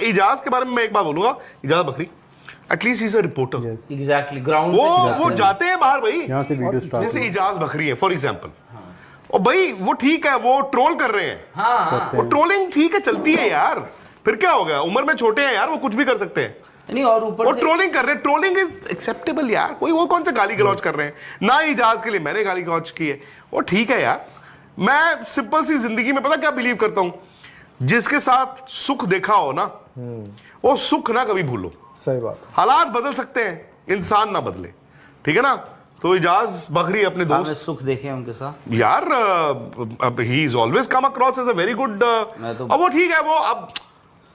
इजाज के बारे में मैं एक बात बोलूंगा, इजाज बकरी at least is a reporter. Exactly ground वो जाते हैं बाहर भाई, यहाँ से वीडियो स्टार्ट जैसे इजाज बकरी है फॉर एग्जांपल। और भाई वो ठीक है, वो ट्रोल कर रहे हैं, हाँ वो ट्रोलिंग ठीक है, चलती है यार, फिर क्या हो गया, उम्र में छोटे हैं यार, वो कुछ भी कर सकते हैं। नहीं, और ऊपर वो ट्रोलिंग कर रहे हैं, ट्रोलिंग इज एक्सेप्टेबल यार, कोई वो कौन सा गाली गलौज कर रहे हैं, ना इजाज के लिए मैंने गाली गलौज की है, वो ठीक है यार। मैं सिंपल सी जिंदगी में पता क्या बिलीव करता हूं, जिसके साथ सुख देखा हो ना वो सुख ना कभी भूलो। सही बात। हालात बदल सकते हैं, इंसान ना बदले, ठीक है ना। तो इजाज बकरी अपने दोस्त सुख देखे उनके साथ यार, अब he is always come across as a very good. अब वो ठीक है, वो अब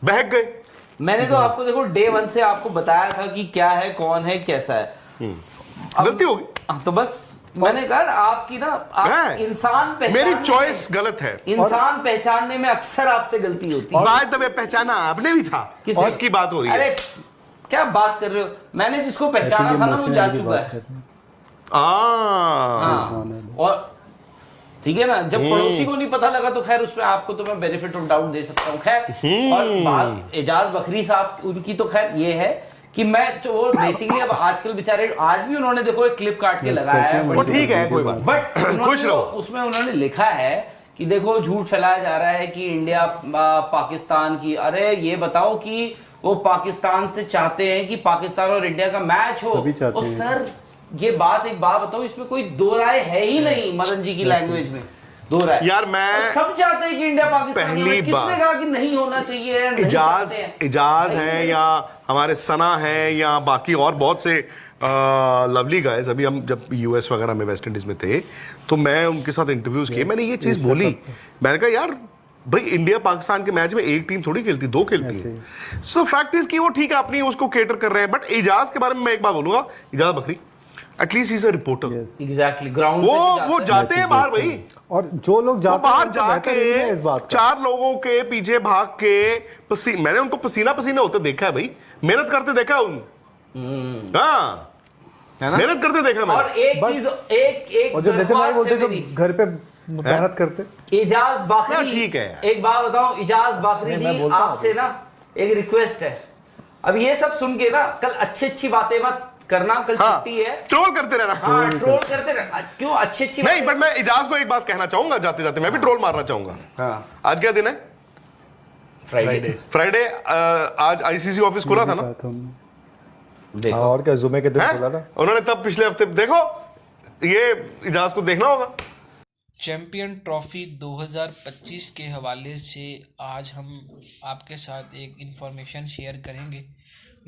बहक गए। मैंने तो आपको देखो डे 1 से आपको बताया था कि क्या है, कौन है, कैसा है। गलती होगी तो बस मैंने कहा आपकी ना, आप इंसान मेरी चॉइस गलत है, इंसान पहचानने में अक्सर आपसे गलती होती है। बाय द वे पहचाना आपने भी था, किसकी बात हो रही है? अरे क्या बात कर रहे हो, मैंने जिसको पहचाना था ना वो जा चुका है। और ठीक है ना, जब पड़ोसी को नहीं पता लगा तो खैर उसमें आपको तो मैं बेनिफिट ऑफ डाउट दे सकता हूँ। खैर और बात एजाज बकरी साहब उनकी तो खैर ये है कि मैं वो बेसिकली अब आजकल बेचारे, आज भी उन्होंने देखो एक क्लिप काट के लगाया है, वो ठीक है कोई बात, बट खुश रहो। उसमें उन्होंने लिखा है कि देखो झूठ फैलाया जा रहा है कि इंडिया पाकिस्तान की, अरे ये बताओ कि वो पाकिस्तान से चाहते हैं कि पाकिस्तान और इंडिया का मैच हो। और सर ये बात एक बात बताओ, इसमें कोई दो राय है ही नहीं, मदन जी की लैंग्वेज में दो राय यार। मैं सब चाहते हैं कि इंडिया पाकिस्तान, पहली किसने कहा कि नहीं होना चाहिए? इजाज है या हमारे सना है या बाकी और बहुत से लवली गाइस, अभी हम जब यूएस वगैरह में वेस्ट इंडीज में थे तो मैं उनके साथ इंटरव्यूज किए, मैंने ये चीज बोली, मैंने कहा यार भाई इंडिया पाकिस्तान के मैच में एक टीम थोड़ी खेलती, दो खेलती है। सो फैक्ट इज कि वो ठीक है अपनी उसको केटर कर रहे हैं, बट इजाज के बारे में मैं एक बात बोलूंगा, इजाज बकरी at least is a reporter. Exactly ground वो जाते हैं बाहर भाई, और जो लोग जाते बाहर जाके इस बात चार लोगों के पीछे भाग के मैंने उनको पसीना पसीना होते देखा है भाई, मेहनत करते देखा है हाँ, मेहनत करते देखा मैं। और एक चीज एक और जो नितिन भाई बोलते जो घर पे मेहनत करते, इजाज बाकरी ठीक है। एक बात बताऊं इजाज बाकरी जी, आपसे ना एक रिक्वेस्ट है, अब ये सब सुन के ना कल अच्छी बातें मत करना, कल छुट्टी है, ट्रोल करते रहना। हाँ ट्रोल करते रहना, क्यों अच्छी नहीं, बट मैं इजाज को एक बात कहना चाहूंगा जाते जाते, मैं भी ट्रोल मारना चाहूंगा। हाँ आज क्या दिन है? फ्राइडे। आज आईसीसी ऑफिस खुला था ना? देखो और क्या जुमे के दिन खुला था उन्होंने, तब पिछले हफ्ते देखो, ये इजाज को देखना होगा। चैंपियन ट्रॉफी 2025 के हवाले से आज हम आपके साथ एक इन्फॉर्मेशन शेयर करेंगे,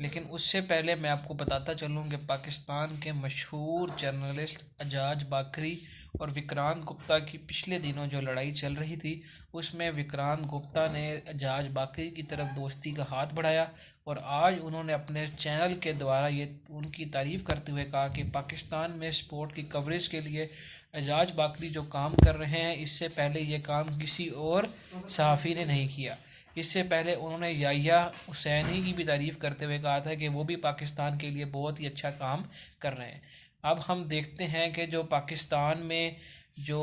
लेकिन उससे पहले मैं आपको बताता चलूँ कि पाकिस्तान के मशहूर जर्नलिस्ट एजाज बकरी और विक्रांत गुप्ता की पिछले दिनों जो लड़ाई चल रही थी उसमें विक्रांत गुप्ता ने एजाज बकरी की तरफ दोस्ती का हाथ बढ़ाया और आज उन्होंने अपने चैनल के द्वारा ये उनकी तारीफ़ करते हुए कहा कि पाकिस्तान में स्पोर्ट की कवरेज के लिए एजाज बकरी जो काम कर रहे हैं, इससे पहले ये काम किसी और सहाफ़ी ने नहीं किया। इससे पहले उन्होंने याह्या हुसैनी की भी तारीफ़ करते हुए कहा था कि वो भी पाकिस्तान के लिए बहुत ही अच्छा काम कर रहे हैं। अब हम देखते हैं कि जो पाकिस्तान में जो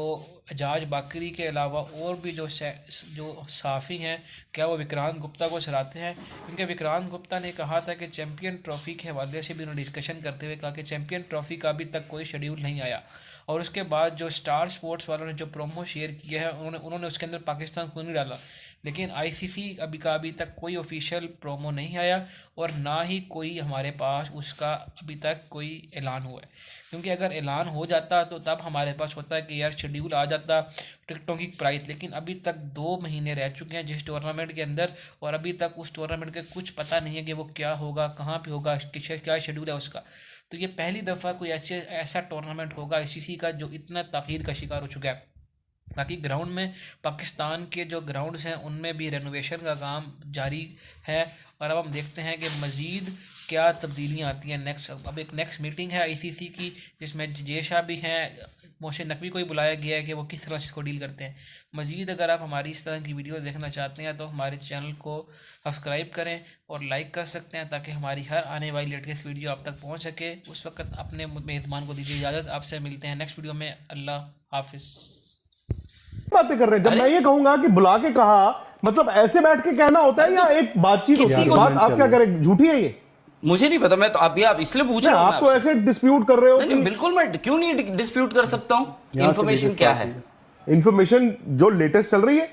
एजाज बकरी के अलावा और भी जो सहाफ़ी हैं, क्या वो विक्रांत गुप्ता को सराहते हैं? क्योंकि विक्रांत गुप्ता ने कहा था कि चैम्पियन ट्रॉफ़ी के हवाले से भी उन्होंने डिस्कशन करते हुए कहा कि चैम्पियन ट्रॉफ़ी का अभी तक कोई शेड्यूल नहीं आया। और उसके बाद जो स्टार स्पोर्ट्स वालों ने जो प्रोमो शेयर किया है उन्होंने उसके अंदर पाकिस्तान को नहीं डाला, लेकिन आईसीसी अभी तक कोई ऑफिशियल प्रोमो नहीं आया और ना ही कोई हमारे पास उसका अभी तक कोई ऐलान हुआ है। क्योंकि अगर ऐलान हो जाता तो तब हमारे पास होता है कि यार शेड्यूल आ जाता, टिकटों की प्राइस, लेकिन अभी तक 2 महीने रह चुके हैं जिस टूर्नामेंट के अंदर और अभी तक उस टूर्नामेंट के कुछ पता नहीं है कि वो क्या होगा, कहाँ पे होगा, क्या शेड्यूल है उसका। तो ये पहली दफ़ा कोई ऐसा टूर्नामेंट होगा आईसीसी का जो इतना ताख़ीर का शिकार हो चुका है। बाकी ग्राउंड में पाकिस्तान के जो ग्राउंड्स हैं उनमें भी रेनोवेशन का काम जारी है और अब हम देखते हैं कि मज़ीद क्या तब्दीलियाँ आती हैं। अब एक नेक्स्ट मीटिंग है आईसीसी की जिसमें जेशा भी हैं, मोहसिन नकवी को ही बुलाया गया है कि वो किस तरह से इसको डील करते हैं। मज़ीद अगर आप हमारी इस तरह की वीडियोस देखना चाहते हैं तो हमारे चैनल को सब्सक्राइब करें और लाइक कर सकते हैं ताकि हमारी हर आने वाली लेटेस्ट वीडियो आप तक पहुंच सके। उस वक्त अपने मेहमान को दीजिए इजाज़त, आपसे मिलते हैं नेक्स्ट वीडियो में। अल्लाह हाफिज़। बातें कर रहे हैं, जब मैं ये कहूंगा कि बुला के कहा मतलब ऐसे बैठ के कहना होता है या एक बातचीत होती किसी है? को- बात आप क्या करें, झूठी है ये? मुझे नहीं पता, मैं तो अभी आप इसलिए पूछ रहा हूं आप मैं तो आपसे। ऐसे डिस्प्यूट कर रहे हो नहीं, बिल्कुल मैं क्यों नहीं डिस्प्यूट कर सकता हूँ। यहाँ से इंफॉर्मेशन लेके क्या start है, इंफॉर्मेशन जो लेटेस्ट चल रही है।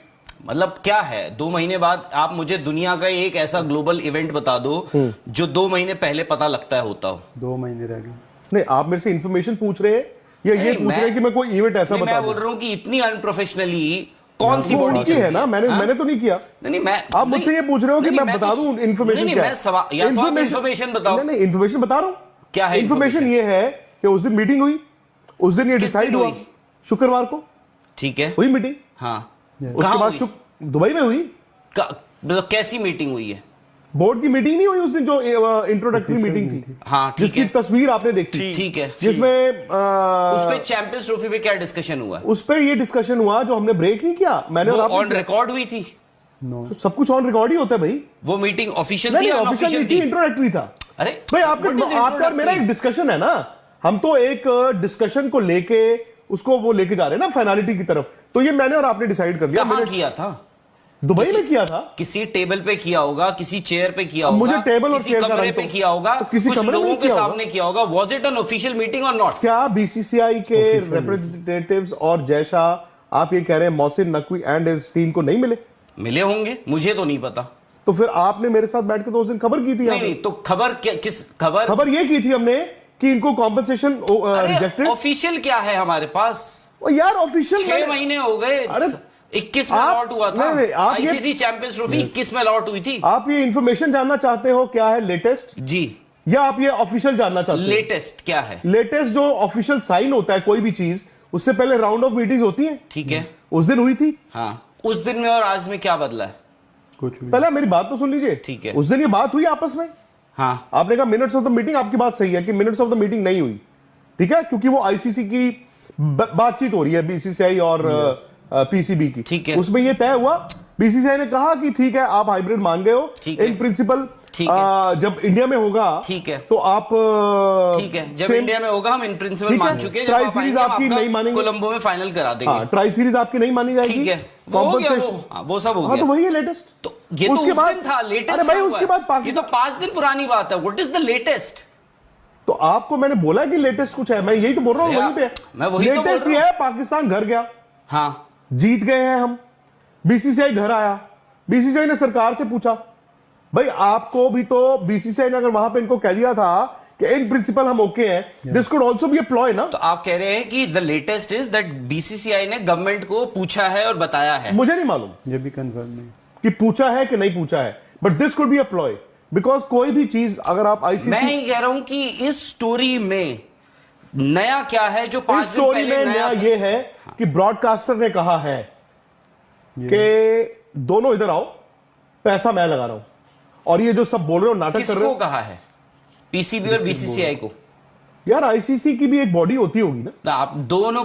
मतलब क्या है? 2 महीने बाद आप मुझे दुनिया का एक ऐसा ग्लोबल इवेंट बता दो जो 2 महीने पहले पता लगता है होता हो। 2 महीने रह गए। नहीं, आप मेरे से इंफॉर्मेशन पूछ रहे हैं या ये नहीं, पूछ रहे हैं कि मैं कोई इवेंट ऐसा नहीं, बता मैं दूं? बोल रहा हूँ कि इतनी अनप्रोफेशनली कौन सी वो बॉडी उनकी है ना, मैंने तो नहीं किया। नहीं, मैं आप मुझसे ये पूछ रहे हो कि नहीं, मैं बता तो- दूं इन्फॉर्मेशन नहीं, क्या मैं सवाल या तो आप इन्फॉर्मेशन बताओ। नहीं, इन्फॉर्मेशन बता रहा हूं। क्या है इन्फॉर्मेशन information? ये है कि उस दिन मीटिंग हुई, उस दिन ये किस डिसाइड दिन हुआ, हुई? शुक्रवार को ठीक है, हुई मीटिंग। हाँ। उसके कहाँ बाद हुई? दुबई में हुई मतलब कैसी मीटिंग हुई है? बोर्ड की मीटिंग नहीं हुई उस दिन, जो इंट्रोडक्टरी मीटिंग थी, हाँ, ठीक जिसकी है, तस्वीर आपने देखी, ठीक है। जिसमें उस पे चैंपियंस ट्रॉफी पे क्या डिस्कशन हुआ? उस पर ये डिस्कशन हुआ जो हमने ब्रेक नहीं किया, मैंने और ऑन आपने। रिकॉर्ड हुई थी? नो, सब कुछ ऑन रिकॉर्ड ही होता है भाई। वो मीटिंग ऑफिशियल नहीं थी या ऑफिशियल अनऑफिशियल नहीं थी, थी? इंट्रोडक्टरी था। अरे भाई what is आपका और मेरा एक introductory? डिस्कशन है ना, हम तो एक डिस्कशन को लेके उसको वो लेके जा रहे हैं ना फाइनलिटी की तरफ। तो ये मैंने और आपने डिसाइड कर दिया। कहाँ मैंने किया था? दुबई में किया था। किसी टेबल पे किया होगा, किसी चेयर पे किया अब होगा, मुझे टेबल और किसी चेयर का कमरे रंग पे तो- किया होगा, तो किसी कुछ कमरे में लोगों के किया होगा। सामने किया होगा। Was it an official meeting और नॉट? क्या बीसीसीआई के रिप्रेजेंटेटिव्स और जैसा आप ये कह रहे हैं Mohsin Naqvi and his team को नहीं मिले? मिले होंगे, मुझे तो नहीं पता। तो फिर आपने मेरे साथ बैठ के तो उस दिन खबर की थी। नहीं नहीं, तो खबर किस खबर? खबर ये की थी हमने कि इनको कॉम्पनसेशन रिजेक्टेड। ऑफिशियल क्या है हमारे पास? यार ऑफिशियल 6 महीने हो गए। अरे 21 में आप- लॉट हुआ था। नहीं, आप ये- आईसीसी चैंपियंस ट्रॉफी 21 में लॉट हुई थी। आप ये इंफॉर्मेशन जानना चाहते हो क्या है लेटेस्ट, जी, या आप ये ऑफिशियल जानना चाहते हो? लेटेस्ट क्या है? लेटेस्ट जो ऑफिशियल साइन होता है कोई भी चीज, उससे पहले राउंड ऑफ मीटिंग्स होती हैं। ठीक है, उस दिन हुई थी। हाँ। उस दिन में और आज में क्या बदला है? कुछ भी। पहले मेरी बात तो सुन लीजिए। ठीक है। उस दिन ये बात हुई आपस में, हाँ, आपने कहा मिनट्स ऑफ द मीटिंग, आपकी बात सही है कि मिनट्स ऑफ द मीटिंग नहीं हुई। ठीक है, क्योंकि वो आईसीसी की बातचीत हो रही है, बीसीसीआई और पीसीबी की। ठीक है। उसमें ये तय हुआ, बीसीसीआई ने कहा कि ठीक है आप हाइब्रिड मान गए हो, ठीक है। इन प्रिंसिपल ठीक है। जब इंडिया में होगा ठीक है। तो आप ठीक है, जब same- इंडिया में होगा हम इन प्रिंसिपल ठीक है। मान चुके हैं। ट्राई जब आप सीरीज आएंगे, हम आपकी आपका नहीं मानेंगे। कोलंबो में फाइनल करा देंगे। हाँ, ट्राई सीरीज आपकी नहीं मानी जाएगी। ठीक है, वो हो गया, Compensation- वो सब हो हाँ, गया। तो वही है लेटेस्ट। तो ये तो उस दिन था, लेटेस्ट। अरे भाई उसके बाद ये तो पाकिस्तान, 5 दिन पुरानी बात है। What is the latest? तो आपको मैंने बोला कि लेटेस्ट कुछ है, मैं यही तो बोल रहा हूँ। भैया, वहीं पे मैं वही तो बोल लेटेस्ट रहा ये हूँ। है, पाकिस्तान घर गया, हाँ, जीत गए हैं हम, बीसीसीआई घर आया, बीसीसीआई ने सरकार से पूछा, भाई आपको भी तो बीसीसीआई ने अगर वहां पे इनको कह दिया था कि इन प्रिंसिपल हम ओके हैं, this could also be a ploy ना। तो आप कह रहे हैं कि the latest is that BCCI ने गवर्नमेंट को पूछा है और बताया है। मुझे नहीं मालूम ये भी कंफर्म नहीं। कि पूछा है कि नहीं पूछा है, but this could be a ploy, because कोई भी चीज अगर आप मैं आईसीसी ये कह रहा हूं कि इस स्टोरी में नया क्या है जो 5 दिन स्टोरी पहले में नया नया था? ये है कि ब्रॉडकास्टर ने कहा है कि दोनों इधर आओ, पैसा मैं लगा रहा हूं, और ये जो सब बोल रहे हो नाटक कर रहे किसको हो। कहा है? पीसीबी और बीसीसीआई को? यार आईसीसी की भी एक बॉडी होती होगी ना। आप दोनों